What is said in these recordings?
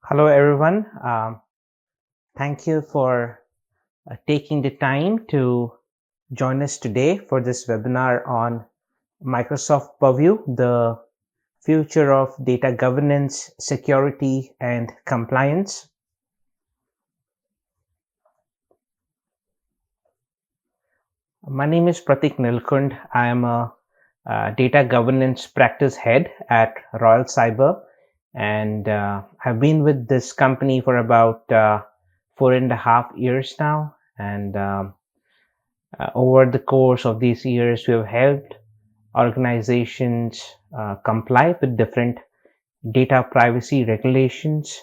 Hello, everyone. Thank you for taking the time to join us today for this webinar on Microsoft Purview, the future of data governance, security, and compliance. My name is Prateek Nilkund. I am a data governance practice head at Royal Cyber, and I've been with this company for about 4.5 years now. And over the course of these years, we have helped organizations comply with different data privacy regulations,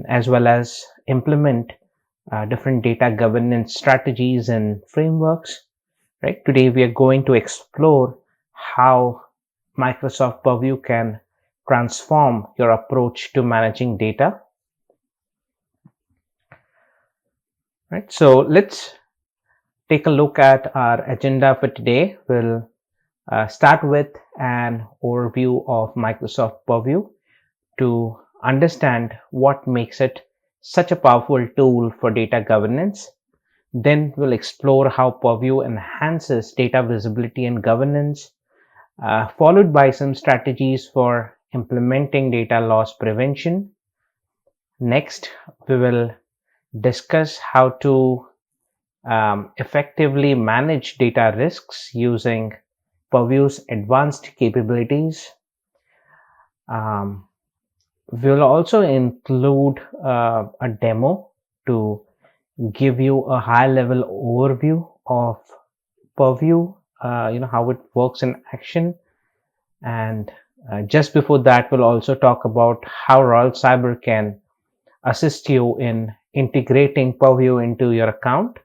as well as implement different data governance strategies and frameworks. Right? Today, we are going to explore how Microsoft Purview can transform your approach to managing data. Right? So let's take a look at our agenda for today. We'll start with an overview of Microsoft Purview to understand what makes it such a powerful tool for data governance. Then we'll explore how Purview enhances data visibility and governance, followed by some strategies for implementing data loss prevention. Next, we will discuss how to effectively manage data risks using Purview's advanced capabilities. We'll also include a demo to give you a high-level overview of Purview, how it works in action. And just before that, we'll also talk about how Royal Cyber can assist you in integrating Purview into your account.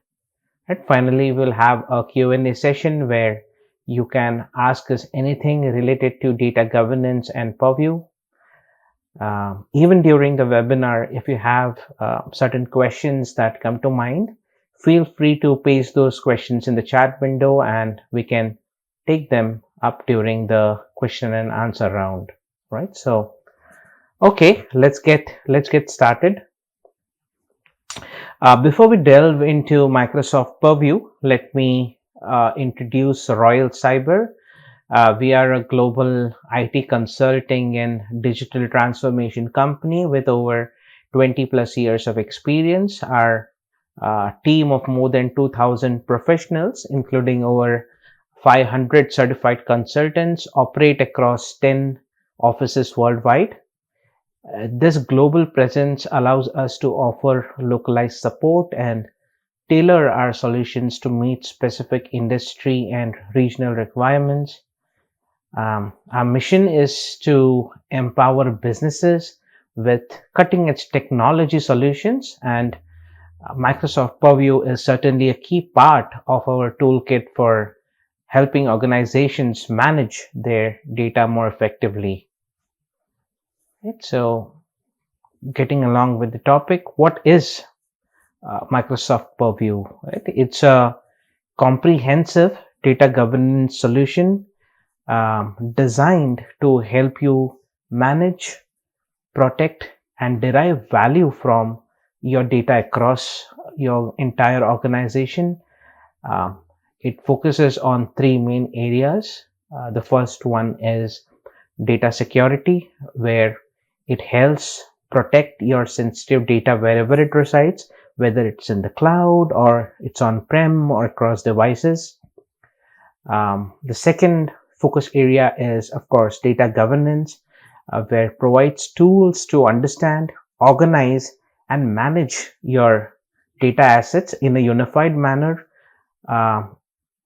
And finally, we'll have a Q&A session where you can ask us anything related to data governance and Purview. Even during the webinar, if you have certain questions that come to mind, feel free to paste those questions in the chat window and we can take them up during the question and answer round, right? So, okay, let's get started. Before we delve into Microsoft Purview, let me introduce Royal Cyber. We are a global IT consulting and digital transformation company with over 20 plus years of experience. Our team of more than 2,000 professionals, including over 500 certified consultants, operate across 10 offices worldwide. This global presence allows us to offer localized support and tailor our solutions to meet specific industry and regional requirements. Our mission is to empower businesses with cutting-edge technology solutions, and Microsoft Purview is certainly a key part of our toolkit for helping organizations manage their data more effectively. Right, so getting along with the topic, what is Microsoft Purview? Right? It's a comprehensive data governance solution designed to help you manage, protect, and derive value from your data across your entire organization. It focuses on three main areas. The first one is data security, where it helps protect your sensitive data wherever it resides, whether it's in the cloud or it's on-prem or across devices. The second focus area is, of course, data governance, where it provides tools to understand, organize, and manage your data assets in a unified manner.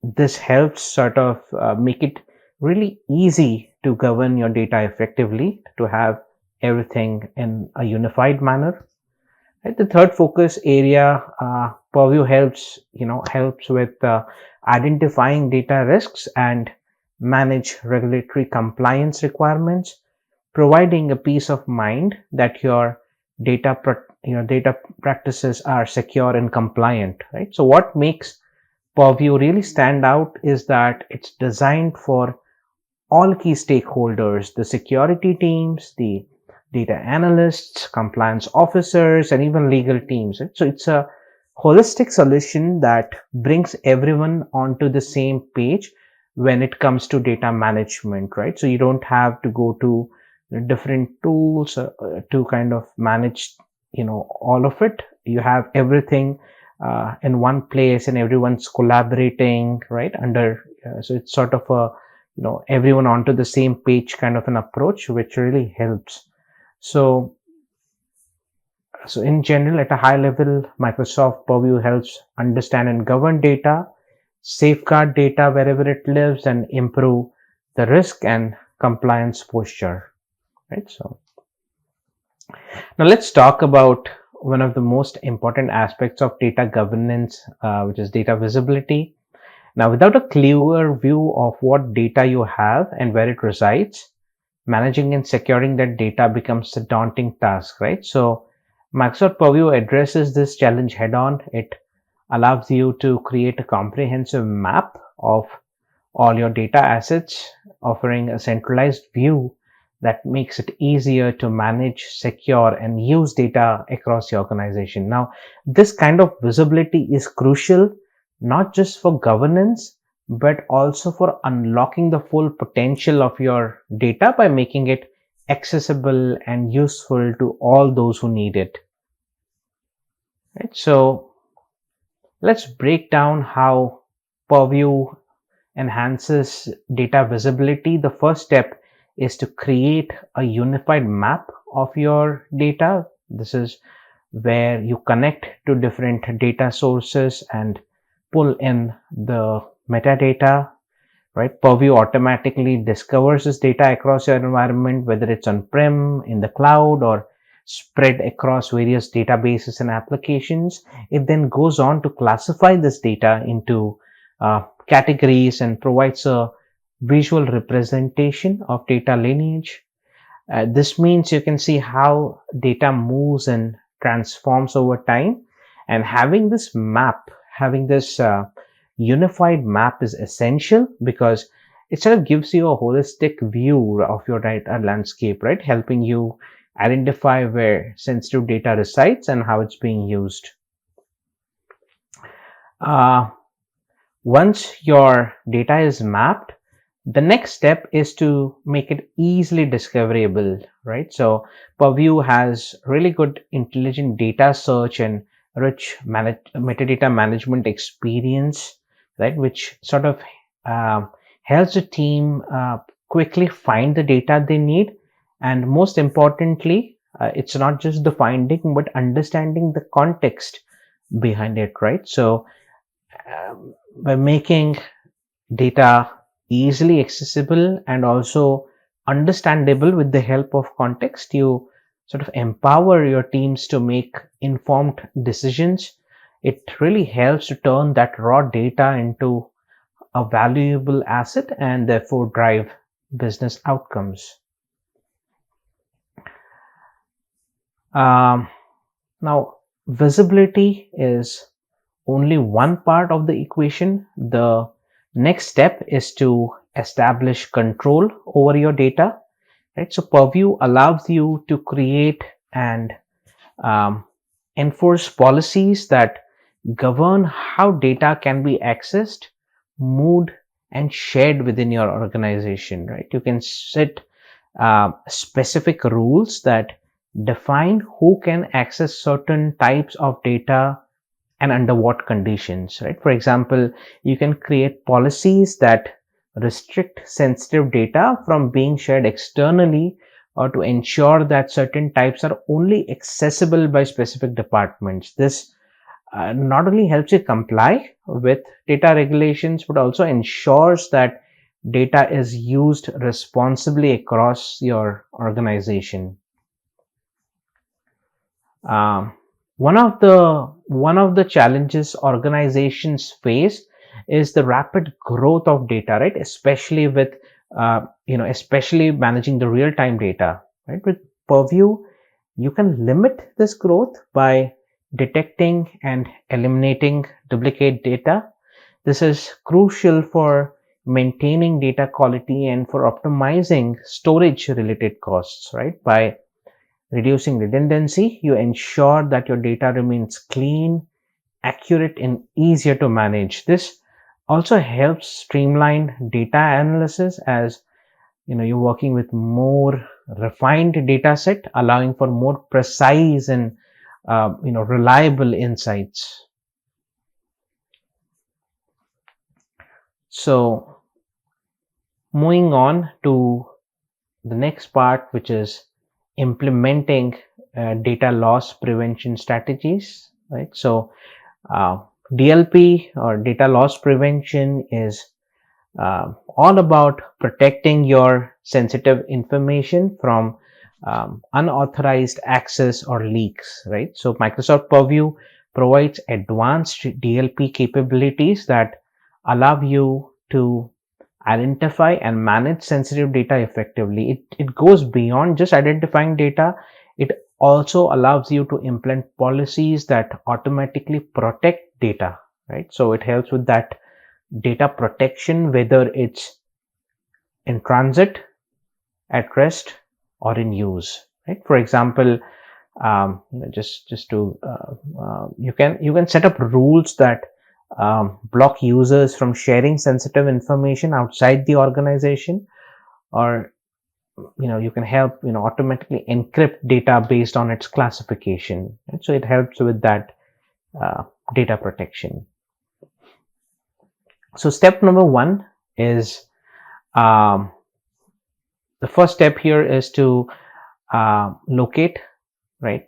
This helps sort of make it really easy to govern your data effectively, to have everything in a unified manner. Right? The third focus area, Purview helps with identifying data risks and manage regulatory compliance requirements, providing a peace of mind that your data practices are secure and compliant. Right? So what makes Purview really stand out is that it's designed for all key stakeholders: the security teams, the data analysts, compliance officers, and even legal teams. Right? So it's a holistic solution that brings everyone onto the same page when it comes to data management, right? So you don't have to go to different tools to kind of manage, all of it. You have everything in one place, and everyone's collaborating, right? So it's sort of a, everyone onto the same page kind of an approach, which really helps. So in general, at a high level, Microsoft Purview helps understand and govern data, safeguard data wherever it lives, and improve the risk and compliance posture, right? So now let's talk about one of the most important aspects of data governance, which is data visibility. Now, without a clear view of what data you have and where it resides, managing and securing that data becomes a daunting task, right? So Microsoft Purview addresses this challenge head on. It allows you to create a comprehensive map of all your data assets, offering a centralized view that makes it easier to manage, secure, and use data across your organization. Now, this kind of visibility is crucial not just for governance, but also for unlocking the full potential of your data by making it accessible and useful to all those who need it. Right? So let's break down how Purview enhances data visibility. The first step is to create a unified map of your data. This is where you connect to different data sources and pull in the metadata, right? Purview automatically discovers this data across your environment, whether it's on-prem, in the cloud, or spread across various databases and applications. It then goes on to classify this data into categories and provides a visual representation of data lineage. This means you can see how data moves and transforms over time. And having this unified map is essential because it sort of gives you a holistic view of your data landscape, right? Helping you identify where sensitive data resides and how it's being used. Once your data is mapped, the next step is to make it easily discoverable, right? So Purview has really good intelligent data search and rich metadata management experience, right? Which sort of helps the team quickly find the data they need. And most importantly, it's not just the finding, but understanding the context behind it, right? So by making data easily accessible and also understandable with the help of context, you sort of empower your teams to make informed decisions. It really helps to turn that raw data into a valuable asset and therefore drive business outcomes. Now, visibility is only one part of the equation. The next step is to establish control over your data, right? So Purview allows you to create and enforce policies that govern how data can be accessed, moved, and shared within your organization, right? You can set specific rules that define who can access certain types of data and under what conditions, right? For example, you can create policies that restrict sensitive data from being shared externally, or to ensure that certain types are only accessible by specific departments. This not only helps you comply with data regulations, but also ensures that data is used responsibly across your organization. One of the challenges organizations face is the rapid growth of data, right? Especially with especially managing the real-time data, right? With Purview, you can limit this growth by detecting and eliminating duplicate data. This is crucial for maintaining data quality and for optimizing storage related costs, right? By reducing redundancy. You ensure that your data remains clean, accurate, and easier to manage. This also helps streamline data analysis, as you're working with more refined data set, allowing for more precise and reliable insights. So moving on to the next part, which is implementing data loss prevention strategies, right? So DLP, or data loss prevention, is all about protecting your sensitive information from unauthorized access or leaks, right? So Microsoft Purview provides advanced DLP capabilities that allow you to identify and manage sensitive data effectively. It goes beyond just identifying data. It also allows you to implement policies that automatically protect data, right? So it helps with that data protection, whether it's in transit, at rest, or in use, right? For example, just to you can set up rules that block users from sharing sensitive information outside the organization, or you can help automatically encrypt data based on its classification, right? So it helps with that data protection. So step number one is the first step here is to locate, right?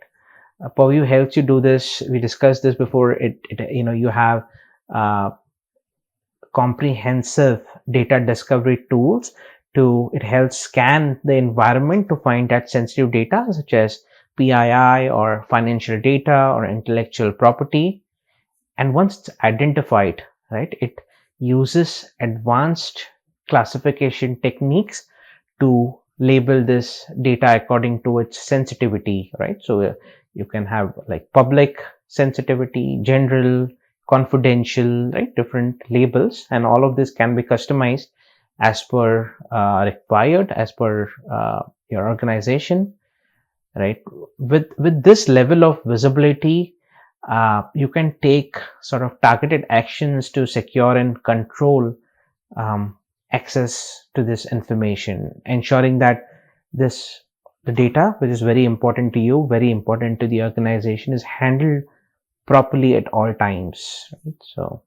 Purview helps you do this. We discussed this before. You have comprehensive data discovery tools. It helps scan the environment to find that sensitive data, such as PII or financial data or intellectual property. And once it's identified, right, it uses advanced classification techniques to label this data according to its sensitivity, right? So you can have like public sensitivity, general, confidential, right? Different labels, and all of this can be customized as per required, as per your organization, right? With this level of visibility, you can take sort of targeted actions to secure and control access to this information, ensuring that the data, which is very important to you, very important to the organization, is handled properly at all times, right? So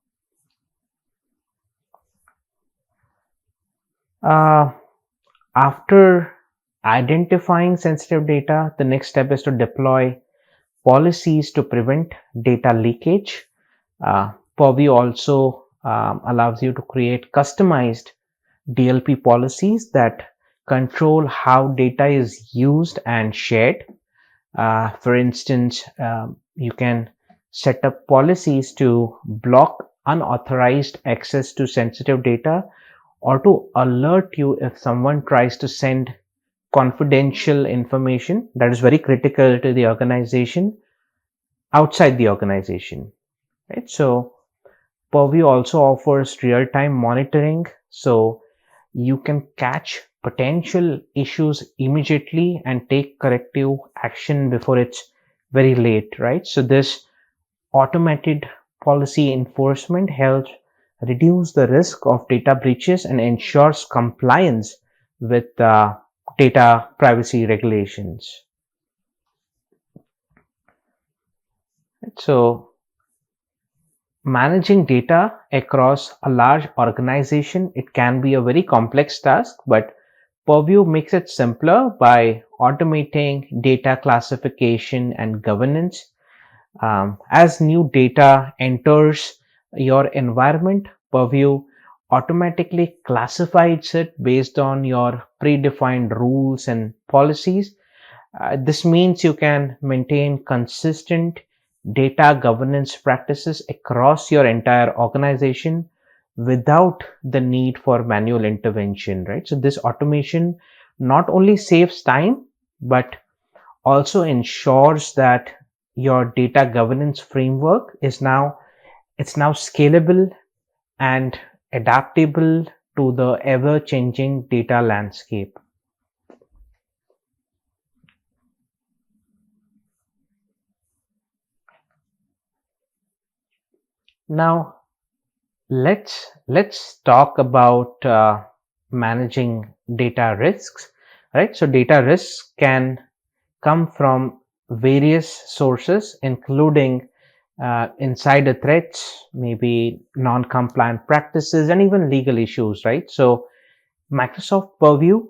after identifying sensitive data, the next step is to deploy policies to prevent data leakage. Purview also allows you to create customized DLP policies that control how data is used and shared. For instance, you can set up policies to block unauthorized access to sensitive data, or to alert you if someone tries to send confidential information that is very critical to the organization outside the organization, right? So Purview also offers real-time monitoring, so you can catch potential issues immediately and take corrective action before it's very late, right? So this automated policy enforcement helps reduce the risk of data breaches and ensures compliance with data privacy regulations. So managing data across a large organization, it can be a very complex task, but Purview makes it simpler by automating data classification and governance. As new data enters your environment, Purview automatically classifies it based on your predefined rules and policies. This means you can maintain consistent data governance practices across your entire organization without the need for manual intervention, right? So this automation not only saves time, but also ensures that your data governance framework is now scalable and adaptable to the ever changing data landscape. Now let's talk about managing data risks, right? So data risks can come from various sources, including insider threats, maybe non-compliant practices, and even legal issues, right? So Microsoft Purview,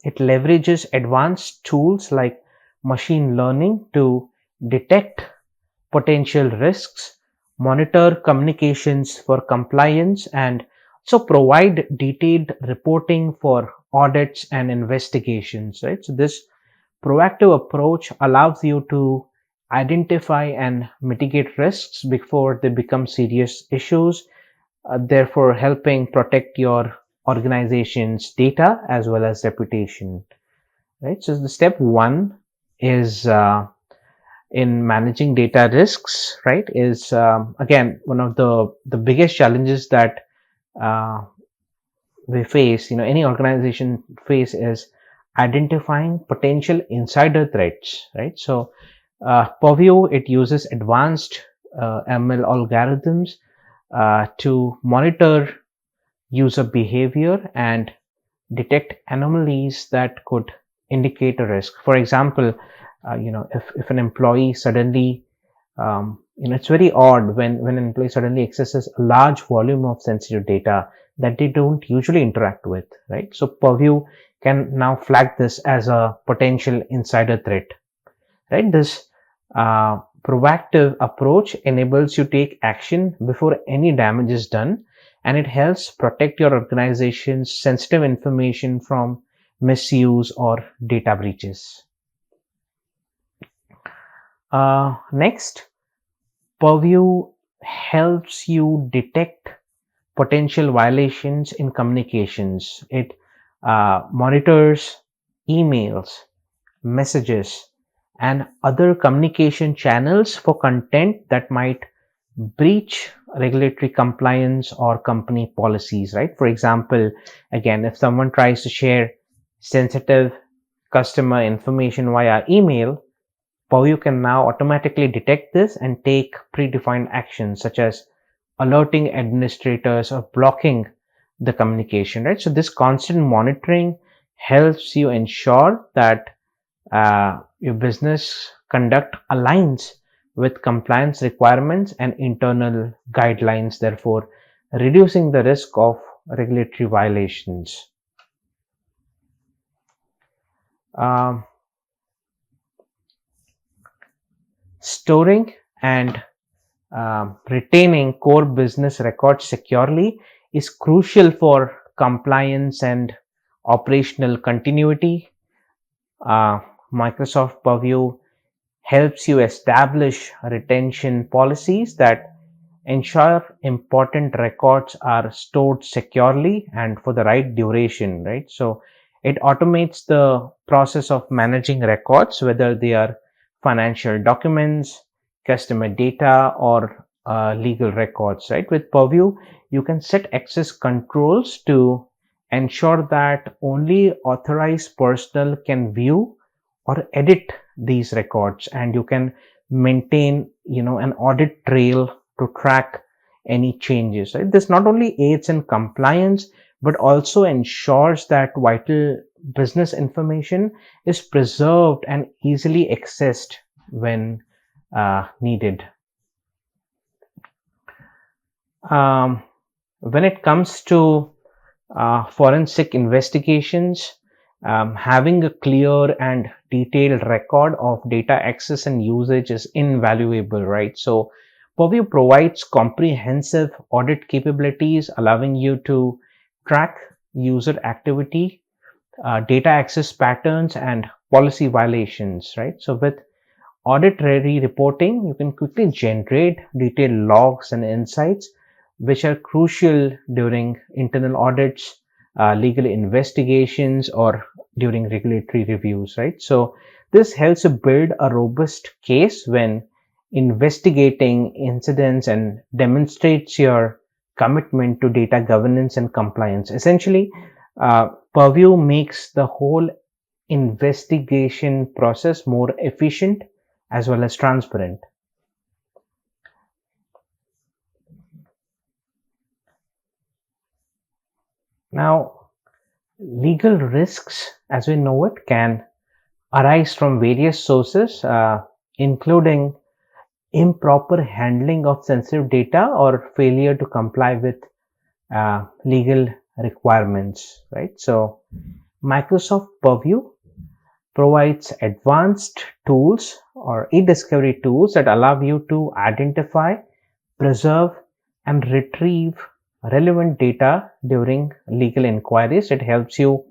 it leverages advanced tools like machine learning to detect potential risks, monitor communications for compliance, and so provide detailed reporting for audits and investigations, right? So this proactive approach allows you to identify and mitigate risks before they become serious issues, therefore helping protect your organization's data as well as reputation, right? So the step one is in managing data risks, right, is again one of the biggest challenges that uh, we face, any organization face, is identifying potential insider threats, right? So Purview, it uses advanced ML algorithms to monitor user behavior and detect anomalies that could indicate a risk. For example, if an employee suddenly, it's very odd when an employee suddenly accesses a large volume of sensitive data that they don't usually interact with, right? So Purview can now flag this as a potential insider threat, right? This proactive approach enables you to take action before any damage is done, and it helps protect your organization's sensitive information from misuse or data breaches. Next, Purview helps you detect potential violations in communications. It monitors emails, messages, and other communication channels for content that might breach regulatory compliance or company policies, right? For example, again, if someone tries to share sensitive customer information via email, Purview can now automatically detect this and take predefined actions such as alerting administrators or blocking the communication, right? So this constant monitoring helps you ensure that your business conduct aligns with compliance requirements and internal guidelines, therefore reducing the risk of regulatory violations. Um, Storing and retaining core business records securely is crucial for compliance and operational continuity. Uh, Microsoft Purview helps you establish retention policies that ensure important records are stored securely and for the right duration, right? So it automates the process of managing records, whether they are financial documents, customer data, or legal records, right? With Purview, you can set access controls to ensure that only authorized personnel can view or edit these records, and you can maintain, an audit trail to track any changes, right? This not only aids in compliance but also ensures that vital business information is preserved and easily accessed when needed. um, when it comes to forensic investigations, having a clear and detailed record of data access and usage is invaluable, right? So Purview provides comprehensive audit capabilities, allowing you to track user activity, data access patterns, and policy violations, right? So with audit-ready reporting, you can quickly generate detailed logs and insights, which are crucial during internal audits, legal investigations, or during regulatory reviews, right? So this helps you build a robust case when investigating incidents and demonstrates your commitment to data governance and compliance. Essentially, Purview makes the whole investigation process more efficient as well as transparent. Now, legal risks, as we know it, can arise from various sources, including improper handling of sensitive data or failure to comply with legal requirements, right? So, Microsoft Purview provides advanced tools or e-discovery tools that allow you to identify, preserve, and retrieve relevant data during legal inquiries. It helps you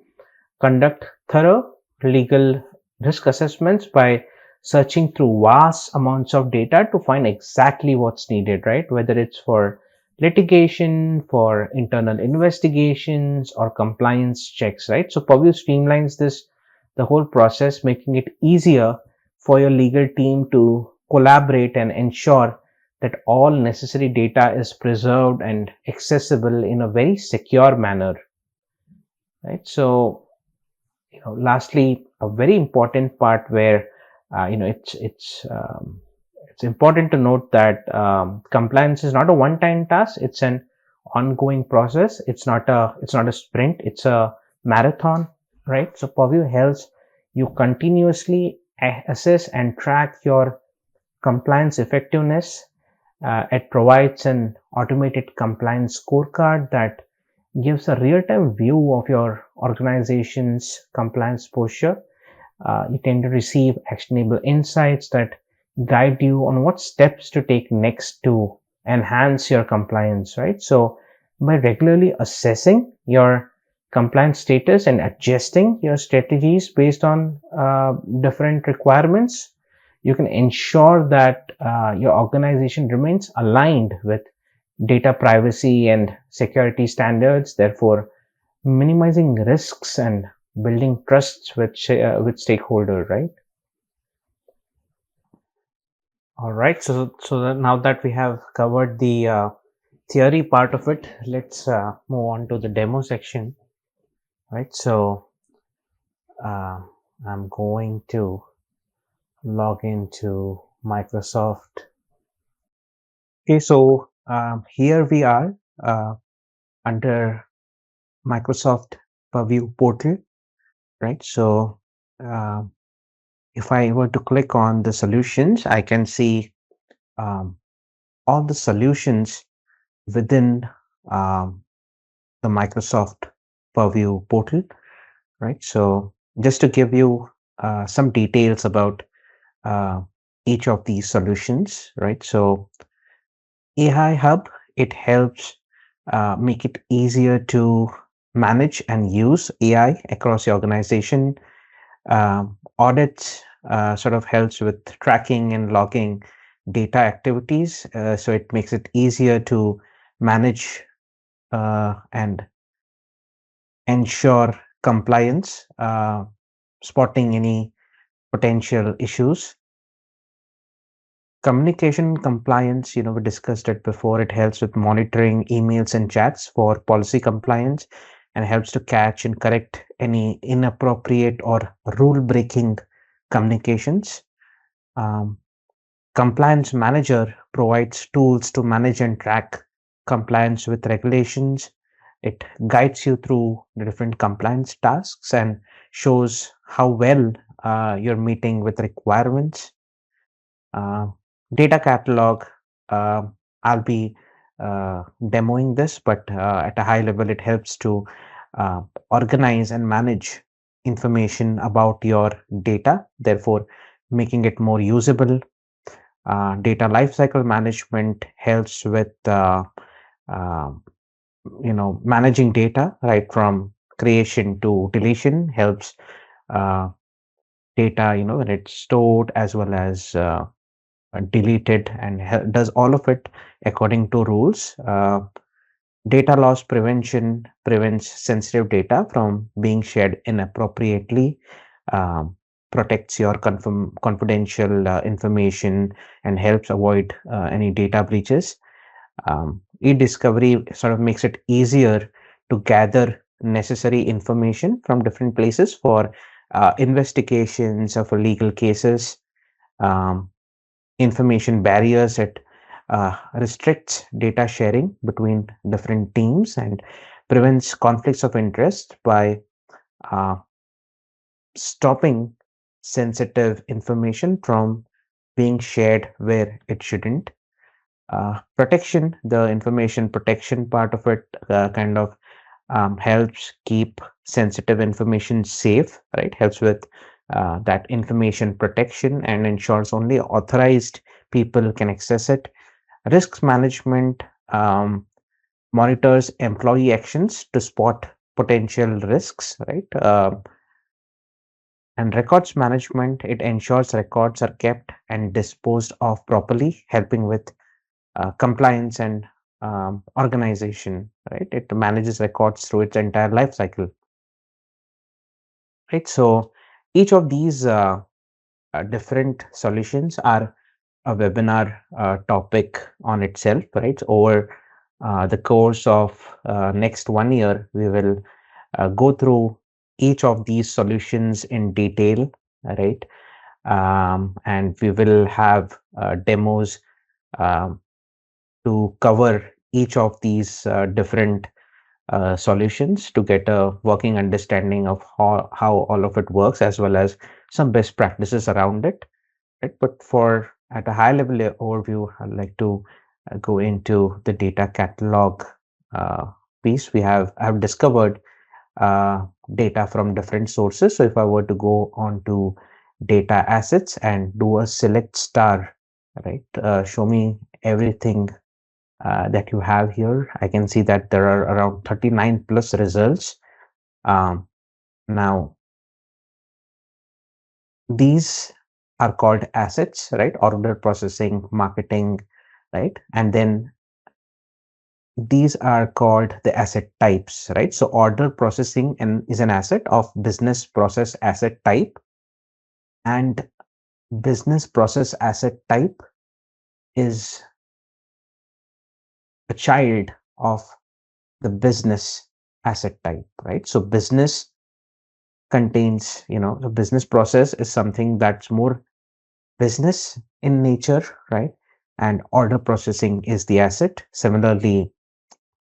conduct thorough legal risk assessments by searching through vast amounts of data to find exactly what's needed, right? Whether it's for litigation, for internal investigations, or compliance checks, right? So Purview streamlines the whole process, making it easier for your legal team to collaborate and ensure that all necessary data is preserved and accessible in a very secure manner, right? So, lastly, a very important part where it's important to note that compliance is not a one-time task. It's an ongoing process. It's not a sprint. It's a marathon, right? So Purview helps you continuously assess and track your compliance effectiveness. It provides an automated compliance scorecard that gives a real-time view of your organization's compliance posture. You tend to receive actionable insights that guide you on what steps to take next to enhance your compliance, right? So, by regularly assessing your compliance status and adjusting your strategies based on different requirements, you can ensure that your organization remains aligned with data privacy and security standards, therefore minimizing risks and building trusts with stakeholder, right? All right. Now that we have covered the theory part of it, let's move on to the demo section, right? So uh, I'm going to log into Microsoft. Okay, so here we are under Microsoft Purview portal, right? So uh, if I were to click on the solutions, I can see um, all the solutions within um, the Microsoft Purview portal, right? So just to give you some details about uh, each of these solutions, right? So AI Hub, it helps make it easier to manage and use AI across the organization. Audits sort of helps with tracking and logging data activities. So it makes it easier to manage and ensure compliance, spotting any potential issues. Communication compliance, we discussed it before. It helps with monitoring emails and chats for policy compliance and helps to catch and correct any inappropriate or rule breaking communications. Um, Compliance Manager provides tools to manage and track compliance with regulations. It guides you through the different compliance tasks and shows how well you're meeting with requirements. Uh, Data Catalog, uh, I'll be demoing this, but at a high level, it helps to uh, organize and manage information about your data, therefore making it more usable. Data lifecycle management helps with uh, managing data right from creation to deletion. Helps uh, data when it's stored as well as deleted, and does all of it according to rules. Data loss prevention prevents sensitive data from being shared inappropriately, um, protects your confidential information, and helps avoid any data breaches. E-discovery sort of makes it easier to gather necessary information from different places for investigations or for legal cases. Um, Information barriers, it restricts data sharing between different teams and prevents conflicts of interest by uh, stopping sensitive information from being shared where it shouldn't. Protection, the information protection part of it kind of helps keep sensitive information safe, right? Helps with that information protection and ensures only authorized people can access it. Risks management monitors employee actions to spot potential risks, right? And records management, it ensures records are kept and disposed of properly, helping with compliance and organization, right? It manages records through its entire life cycle, right? So each of these different solutions are a webinar topic on itself, right? Over the course of next 1 year, we will go through each of these solutions in detail, right? And we will have demos um, to cover each of these different solutions to get a working understanding of how all of it works, as well as some best practices around it, right? But for at a high level overview, I'd like to go into the data catalog uh, piece. I've discovered data from different sources. So if I were to go on to data assets and do a select star, right, show me everything that you have here, I can see that there are around 39 plus results. Now, these are called assets, right? Order processing, marketing, right? And then these are called the asset types, right? So order processing is an asset of business process asset type, and business process asset type is a child of the business asset type, right? So business contains, the business process is something that's more business in nature, right? And order processing is the asset. Similarly,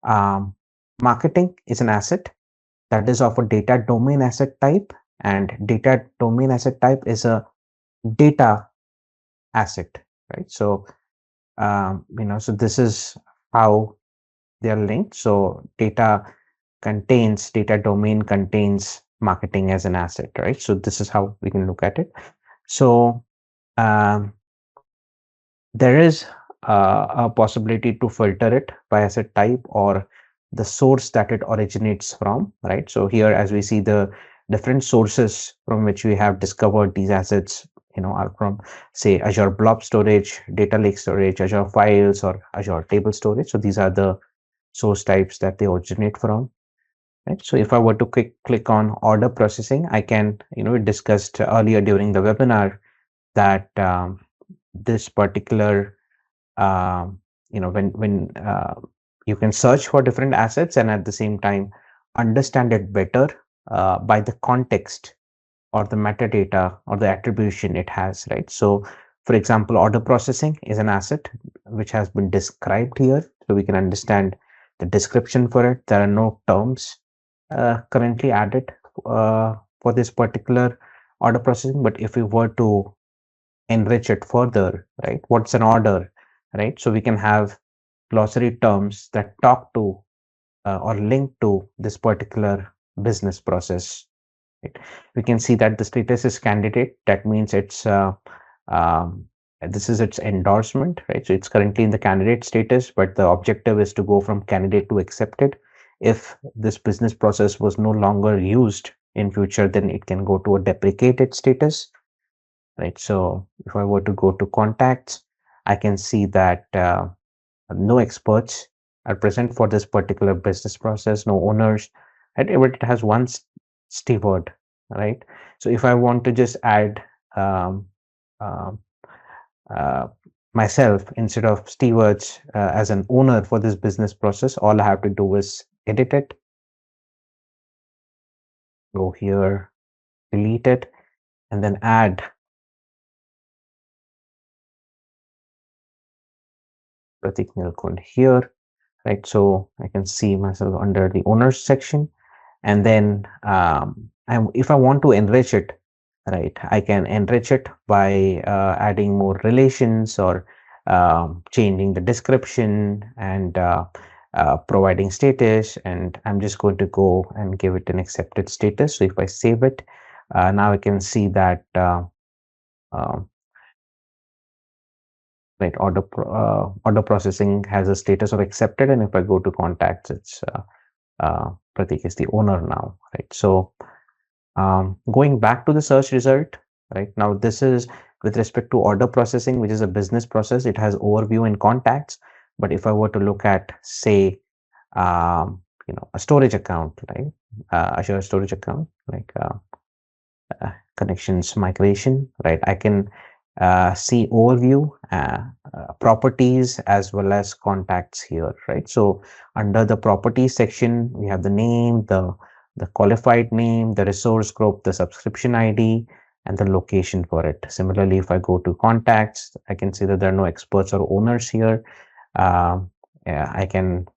um, marketing is an asset that is of a data domain asset type, and data domain asset type is a data asset, right? So, so this is how they are linked. So data domain contains marketing as an asset, right? So this is how we can look at it. So um, there is a possibility to filter it by asset type or the source that it originates from, right? So here, as we see, the different sources from which we have discovered these assets, are from, say, Azure Blob Storage, Data Lake Storage, Azure Files, or Azure Table Storage. So these are the source types that they originate from, right? So if I were to click on order processing, I can, we discussed earlier during the webinar that this particular when you can search for different assets and at the same time understand it better by the context or the metadata or the attribution it has, right? So for example, order processing is an asset which has been described here, so we can understand the description for it. There are no terms currently added for this particular order processing, but if we were to enrich it further, right? What's an order, right? So we can have glossary terms that talk to or link to this particular business process. Right? We can see that the status is candidate. That means um, this is its endorsement, right? So it's currently in the candidate status, but the objective is to go from candidate to accepted. If this business process was no longer used in future, then it can go to a deprecated status, right? So if I were to go to contacts, I can see that no experts are present for this particular business process, no owners, right? But it has one steward, right? So if I want to just add um, uh, uh, myself instead of stewards as an owner for this business process, all I have to do is edit it, go here, delete it, and then add Prateek Nilkund here. right? So I can see myself under the owners section, and then if I want to enrich it, right, I can enrich it by adding more relations or changing the description and providing status. And I'm just going to go and give it an accepted status. So if I save it, now I can see that uh, right, order processing has a status of accepted, and if I go to contacts, it's Prateek is the owner now, right? So going back to the search result, right, now this is with respect to order processing, which is a business process. It has overview and contacts. But if I were to look at, say, a storage account, right, Azure storage account, like connections migration, right, I can see overview, properties, as well as contacts here, right? So under the properties section, we have the name, the qualified name, the resource group, the subscription ID, and the location for it. Similarly, if I go to contacts, I can see that there are no experts or owners here. Yeah, I can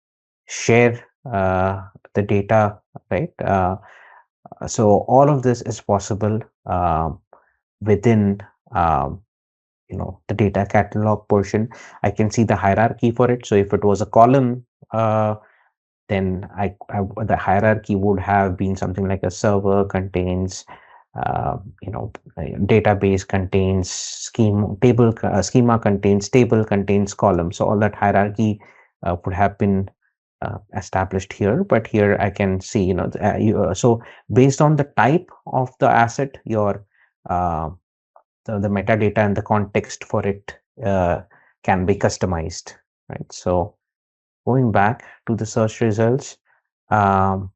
share the data, right? So all of this is possible within the data catalog portion. I can see the hierarchy for it. So if it was a column, then the hierarchy would have been something like a server contains database contains schema contains table contains column. So all that hierarchy would have been established here. But here I can see, so based on the type of the asset, your the metadata and the context for it can be customized, right? So going back to the search results, um,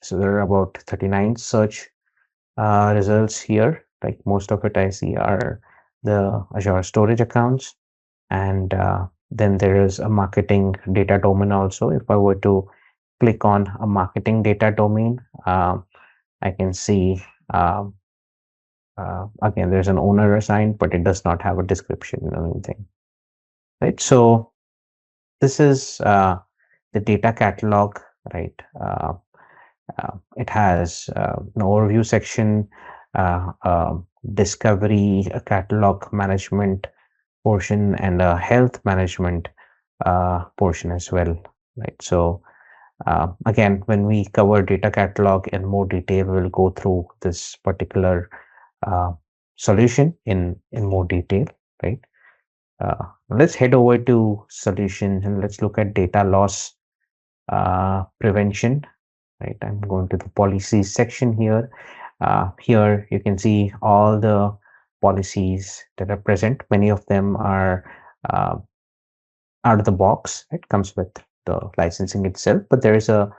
so there are about 39 search results here. Like most of it I see are the Azure storage accounts, and then there is a marketing data domain also. If I were to click on a marketing data domain, I can see again there's an owner assigned, but it does not have a description or anything, right? So this is the data catalog, right? It has an overview section, discovery, a catalog management portion, and a health management portion as well, right? So again, when we cover data catalog in more detail, we'll go through this particular uh, solution in more detail, right? Let's head over to solutions and let's look at data loss prevention, right? I'm going to the policies section here. Here you can see all the policies that are present. Many of them are uh, out of the box. It comes with the licensing itself, but there is a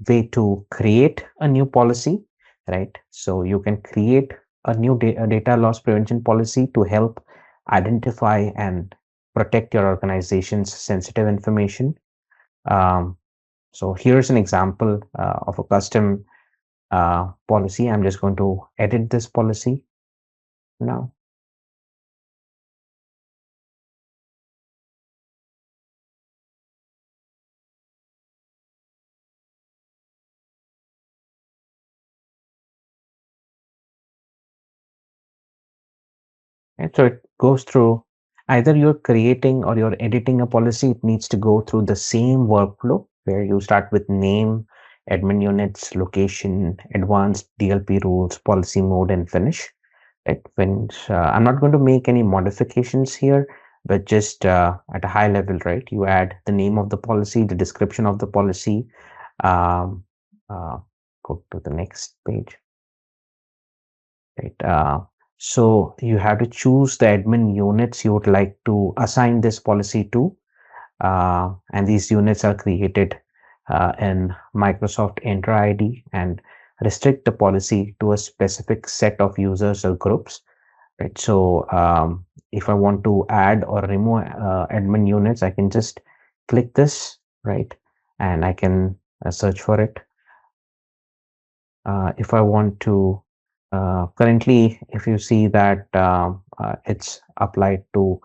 way to create a new policy, right? So you can create a new data loss prevention policy to help identify and protect your organization's sensitive information. Um, so here's an example of a custom policy. I'm just going to edit this policy now. And so it goes through, either you're creating or you're editing a policy, it needs to go through the same workflow where you start with name, admin units, location, advanced DLP rules, policy mode, and finish. Right? I'm not going to make any modifications here, but just at a high level, right? You add the name of the policy, the description of the policy. Um, uh, Go to the next page. Right. So you have to choose the admin units you would like to assign this policy to, and these units are created in Microsoft Entra ID and restrict the policy to a specific set of users or groups. Right. So if I want to add or remove admin units, I can just click this, right, and I can search for it. If I want to, currently, if you see that it's applied to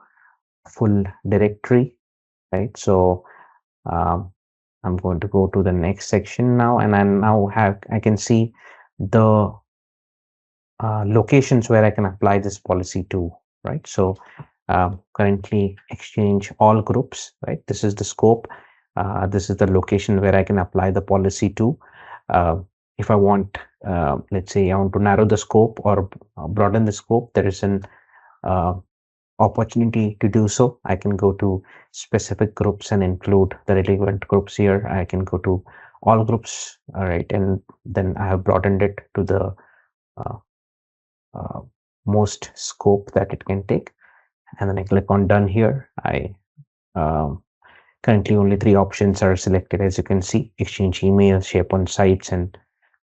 full directory, right? So I'm going to go to the next section now, and I can see the locations where I can apply this policy to, right? So currently exchange all groups, right? This is the scope. This is the location where I can apply the policy to. If I want, let's say I want to narrow the scope or broaden the scope, there is an opportunity to do so. I can go to specific groups and include the relevant groups here. I can go to all groups, all right, and then I have broadened it to the uh, uh, most scope that it can take, and then I click on done here. I currently only 3 options are selected, as you can see: Exchange email, SharePoint sites, and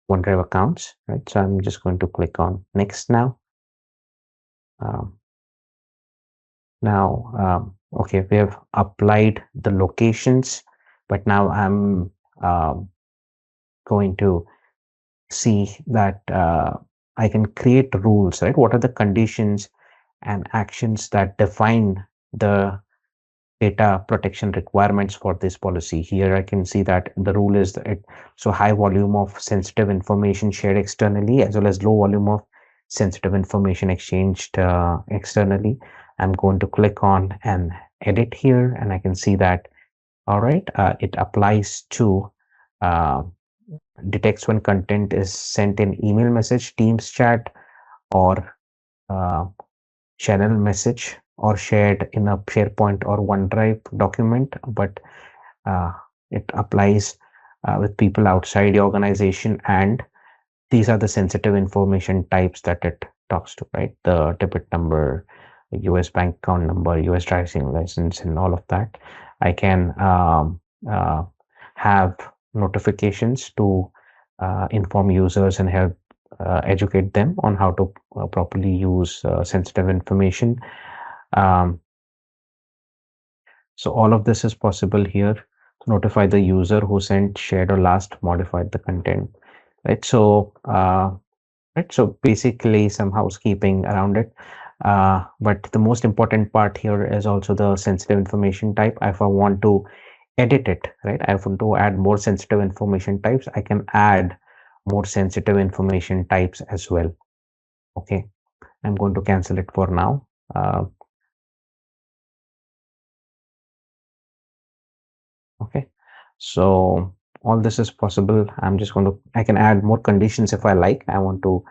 OneDrive accounts, right? So I'm just going to click on next now. Okay, we have applied the locations, but now I'm going to see that I can create rules, right? What are the conditions and actions that define the data protection requirements for this policy? Here I can see that the rule is that so high volume of sensitive information shared externally, as well as low volume of sensitive information exchanged externally. I'm going to click on and edit here, and I can see that, all right, it applies to detects when content is sent in email message, Teams chat, or channel message, or shared in a SharePoint or OneDrive document, but it applies with people outside the organization, and these are the sensitive information types that it talks to, right? The debit number, US bank account number, US driving license, and all of that. I can have notifications to inform users and help educate them on how to properly use sensitive information. So all of this is possible here to notify the user who sent, shared, or last modified the content, right? So right, so basically some housekeeping around it. But the most important part here is also the sensitive information type. If I want to edit it, right, I want to add more sensitive information types, I can add more sensitive information types as well. Okay, I'm going to cancel it for now. Okay, so all this is possible. I can add more conditions if I like. I want to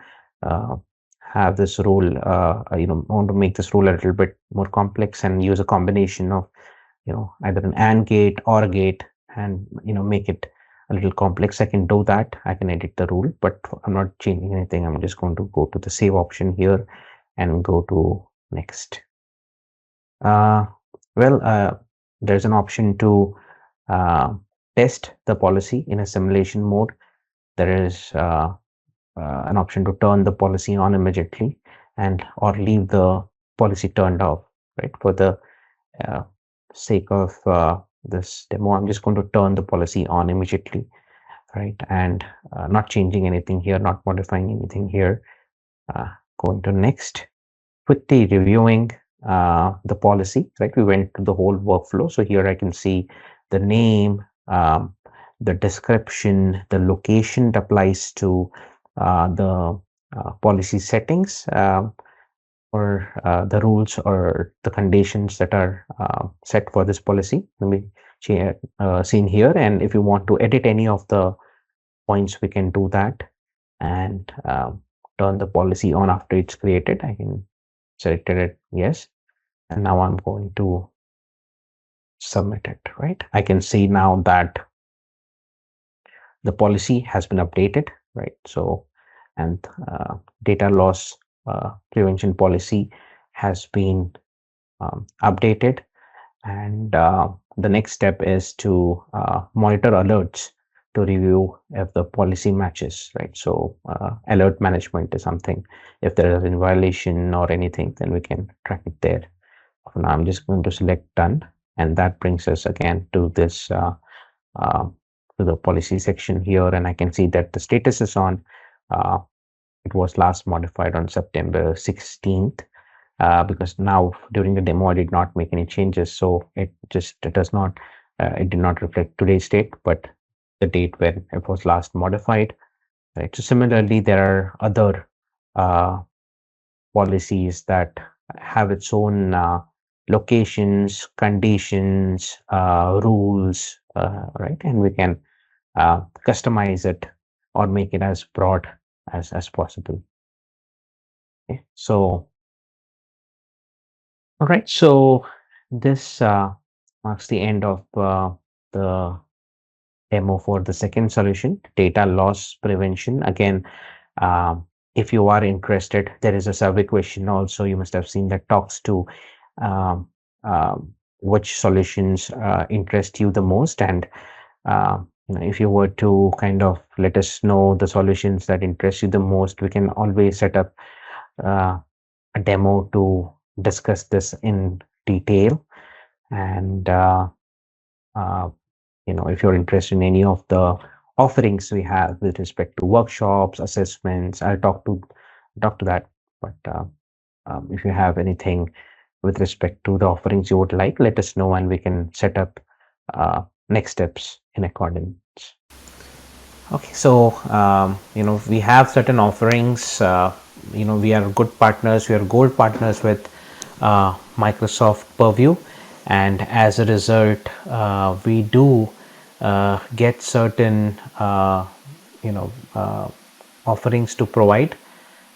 have this rule, I want to make this rule a little bit more complex and use a combination of, either an AND gate or a gate, and, make it a little complex. I can do that. I can edit the rule, but I'm not changing anything. I'm just going to go to the save option here and go to next. There's an option to test the policy in a simulation mode. There is an option to turn the policy on immediately or leave the policy turned off, right? For the sake of this demo, I'm just going to turn the policy on immediately, right? And not changing anything here, not modifying anything here. Going to next, quickly reviewing the policy, right? We went to the whole workflow. So here I can see the name, the description, the location that applies to the policy settings, or the rules or the conditions that are set for this policy. Let me seen here, and if you want to edit any of the points, we can do that and turn the policy on after it's created. I can select it, yes, and now I'm going to submit it, right? I can see now that the policy has been updated, right? So, and data loss prevention policy has been updated, and the next step is to monitor alerts to review if the policy matches, right? So alert management is something. If there is a violation or anything, then we can track it there. For now, I'm just going to select done, and that brings us again to this to the policy section here, and I can see that the status is on. It was last modified on September 16th. Because now during the demo I did not make any changes, so it does not It did not reflect today's date, but the date when it was last modified. Right. So similarly, there are other policies that have its own locations, conditions, rules, right? And we can customize it or make it as broad as possible. Okay. So, all right. So this marks the end of the demo for the second solution, data loss prevention. Again, um, if you are interested, there is a survey question also you must have seen that talks to um, which solutions interest you the most. And if you were to kind of let us know the solutions that interest you the most, we can always set up uh, a demo to discuss this in detail. And uh, if you're interested in any of the offerings we have with respect to workshops, assessments, I'll talk to that. But if you have anything with respect to the offerings you would like, let us know and we can set up next steps in accordance. Okay, so we have certain offerings. We are good partners. We are gold partners with Microsoft Purview, and as a result, we do get certain offerings to provide,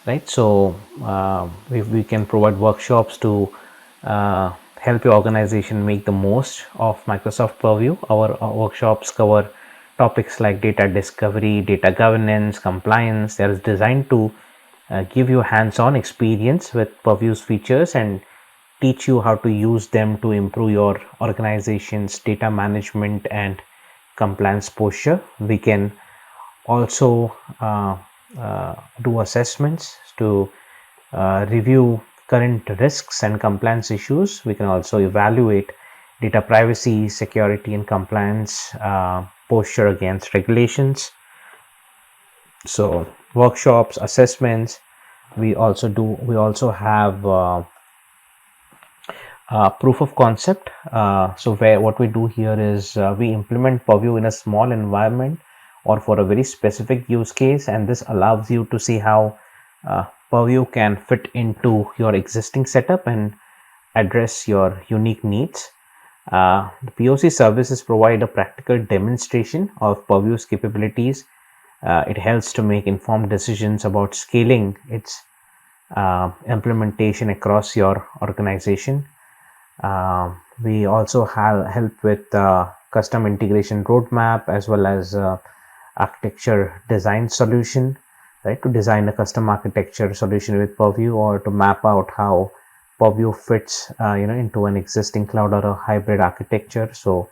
right? So we can provide workshops to help your organization make the most of Microsoft Purview. Our workshops cover topics like data discovery, data governance, compliance. They are designed to give you hands-on experience with Purview's features and teach you how to use them to improve your organization's data management and compliance posture. We can also do assessments to review current risks and compliance issues. We can also evaluate data privacy, security, and compliance posture against regulations. So workshops, assessments. We also have proof of concept. So what we do here is we implement Purview in a small environment or for a very specific use case, and this allows you to see how Purview can fit into your existing setup and address your unique needs. The POC services provide a practical demonstration of Purview's capabilities. It helps to make informed decisions about scaling its implementation across your organization. We also help with custom integration roadmap as well as architecture design solution, right? To design a custom architecture solution with Purview or to map out how Purview fits, into an existing cloud or a hybrid architecture. So,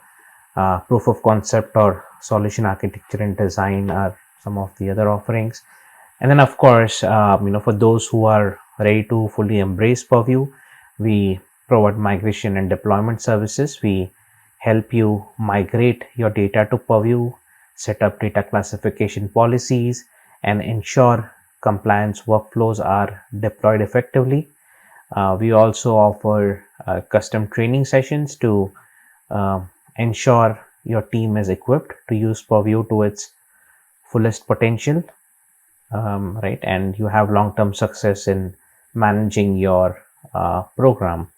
proof of concept or solution architecture and design are some of the other offerings. And then, of course, for those who are ready to fully embrace Purview, we provide migration and deployment services. We help you migrate your data to Purview, set up data classification policies, and ensure compliance workflows are deployed effectively. We also offer custom training sessions to ensure your team is equipped to use Purview to its fullest potential, right? And you have long-term success in managing your program.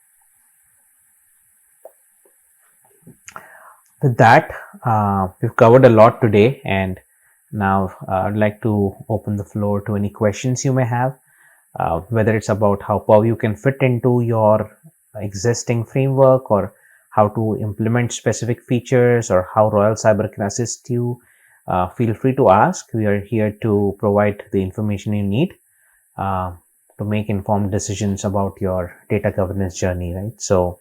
With that, we've covered a lot today, and now I'd like to open the floor to any questions you may have, whether it's about how Purview can fit into your existing framework or how to implement specific features or how Royal Cyber can assist you. Feel free to ask. We are here to provide the information you need to make informed decisions about your data governance journey, right? So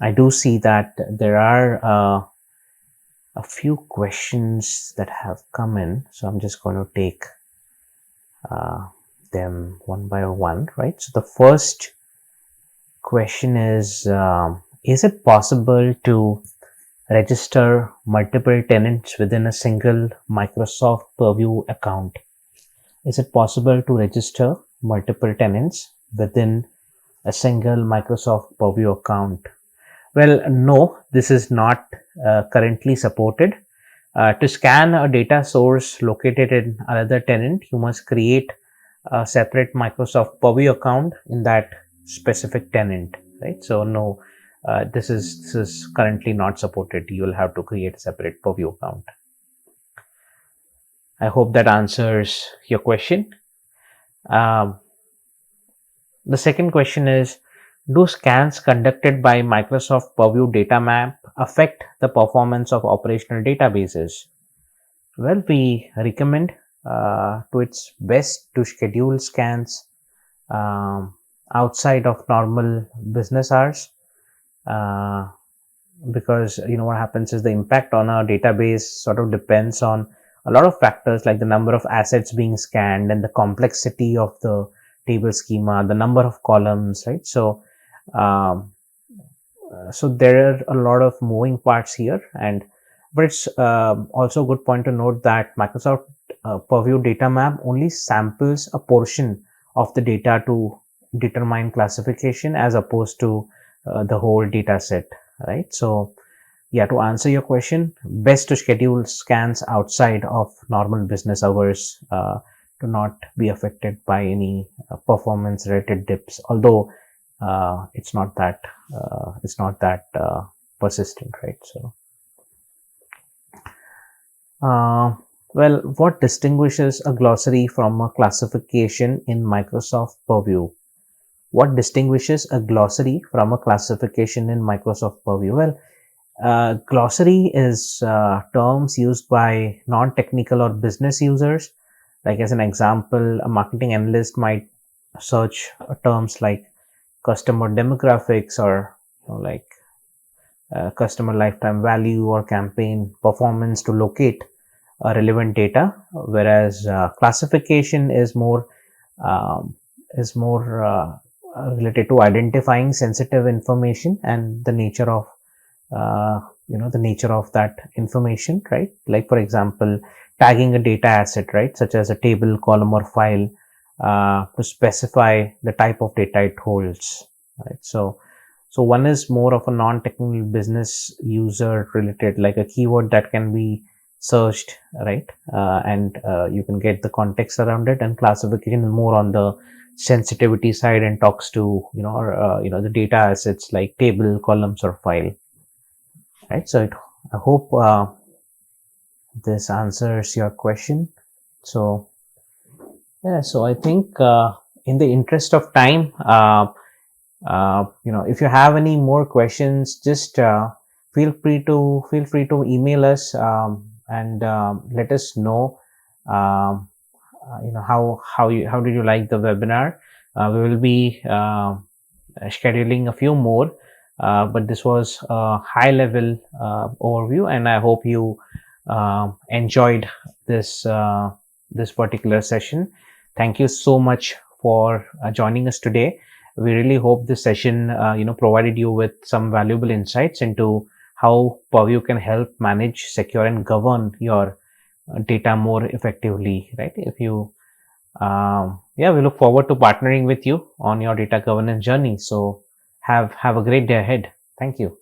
I do see that there are a few questions that have come in, so I'm just going to take them one by one, right? So the first question is it possible to register multiple tenants within a single Microsoft Purview account? Is it possible to register multiple tenants within a single Microsoft Purview account? Well, no, this is not currently supported. To scan a data source located in another tenant, you must create a separate Microsoft Purview account in that specific tenant, right? So no, this is currently not supported. You will have to create a separate Purview account. I hope that answers your question. Um, the second question is, do scans conducted by Microsoft Purview Data Map affect the performance of operational databases? Well, we recommend to its best to schedule scans um, outside of normal business hours, uh, because what happens is the impact on our database sort of depends on a lot of factors, like the number of assets being scanned and the complexity of the table schema, the number of columns, right? Um, so there are a lot of moving parts here, and but it's also a good point to note that Microsoft Purview data map only samples a portion of the data to determine classification as opposed to the whole data set, right? So yeah, to answer your question, best to schedule scans outside of normal business hours to not be affected by any performance related dips, although it's not that persistent, right? So uh, well, what distinguishes a glossary from a classification in Microsoft Purview? What distinguishes a glossary from a classification in Microsoft Purview? Well, glossary is terms used by non-technical or business users. Like as an example, a marketing analyst might search terms like customer demographics, or like customer lifetime value or campaign performance to locate relevant data, whereas classification um, is more related to identifying sensitive information and the nature of the nature of that information, right? Like for example, tagging a data asset, right, such as a table, column, or file, to specify the type of data it holds, right? So one is more of a non-technical business user related, like a keyword that can be searched, right? And you can get the context around it. And classification is more on the sensitivity side and talks to the data assets like table, columns, or file, right? So I hope this answers your question. So yeah, so I think in the interest of time, if you have any more questions, just feel free to email us, and let us know. Um, how did you like the webinar? We will be scheduling a few more, but this was a high level overview, and I hope you enjoyed this particular session. Thank you so much for joining us today. We really hope this session provided you with some valuable insights into how Purview can help manage, secure, and govern your data more effectively, right? If you yeah, we look forward to partnering with you on your data governance journey. So have a great day ahead. Thank you.